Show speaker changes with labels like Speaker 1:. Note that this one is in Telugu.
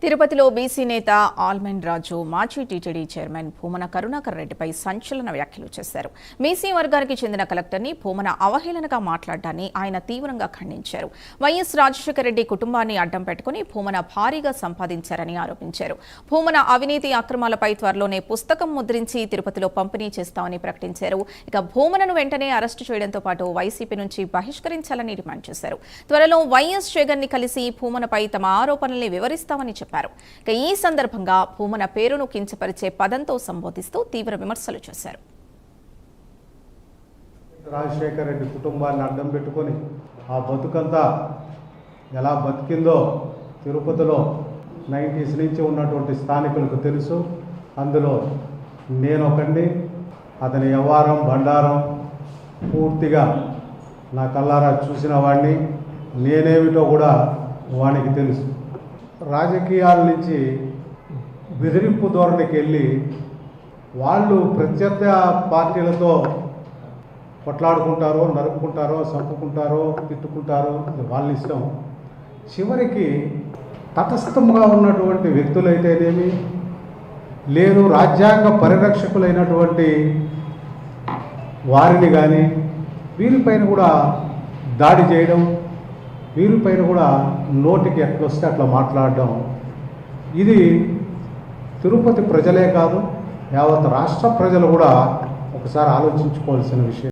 Speaker 1: తిరుపతిలో బీసీ నేత ఆల్మెండ్ రాజు మాజీ టీటీడీ చైర్మన్ భూమన కరుణాకర్ రెడ్డిపై సంచలన వ్యాఖ్యలు చేశారు. బీసీ వర్గానికి చెందిన కలెక్టర్ని భూమన అవహేళనగా మాట్లాడడాన్ని ఆయన తీవ్రంగా ఖండించారు. వైఎస్ రాజశేఖర రెడ్డి కుటుంబాన్ని అడ్డం పెట్టుకుని భూమన భారీగా సంపాదించారని ఆరోపించారు. భూమన అవినీతి అక్రమాలపై త్వరలోనే పుస్తకం ముద్రించి తిరుపతిలో పంపిణీ చేస్తామని ప్రకటించారు. ఇక భూమనను వెంటనే అరెస్టు చేయడంతో పాటు వైసీపీ నుంచి బహిష్కరించాలని డిమాండ్ చేశారు. త్వరలో వైఎస్ జగన్ ని కలిసి భూమనపై తమ ఆరోపణల్ని వివరిస్తామని చెప్పారు. ఇక ఈ సందర్భంగా భూమన పేరును కించపరిచే పదంతో సంబోధిస్తూ తీవ్ర విమర్శలు చేశారు.
Speaker 2: రాజశేఖర రెడ్డి కుటుంబాన్ని అడ్డం పెట్టుకొని ఆ బతుకంతా ఎలా బతికిందో తిరుపతిలో 90s నుంచి ఉన్నటువంటి స్థానికులకు తెలుసు. అందులో నేనొకండి, అతని వ్యవహారం బండారం పూర్తిగా నా కళ్ళారా చూసిన వాడిని, నేనేమిటో కూడా వానికి తెలుసు. రాజకీయాల నుంచి బెదిరింపు ధోరణికి వెళ్ళి వాళ్ళు ప్రత్యర్థ పార్టీలతో కొట్లాడుకుంటారో, నరుపుకుంటారో, చంపుకుంటారో, తిట్టుకుంటారో, వాళ్ళ ఇష్టం. చివరికి తటస్థంగా ఉన్నటువంటి వ్యక్తులైతేనేమి, లేదు రాజ్యాంగ పరిరక్షకులైనటువంటి వారిని కానీ వీరిపైన కూడా దాడి చేయడం, వీరిపైన కూడా నోటికి ఎట్లొస్తే అట్లా మాట్లాడడం, ఇది తిరుపతి ప్రజలే కాదు యావత్ రాష్ట్ర ప్రజలు కూడా ఒకసారి ఆలోచించుకోవాల్సిన విషయం.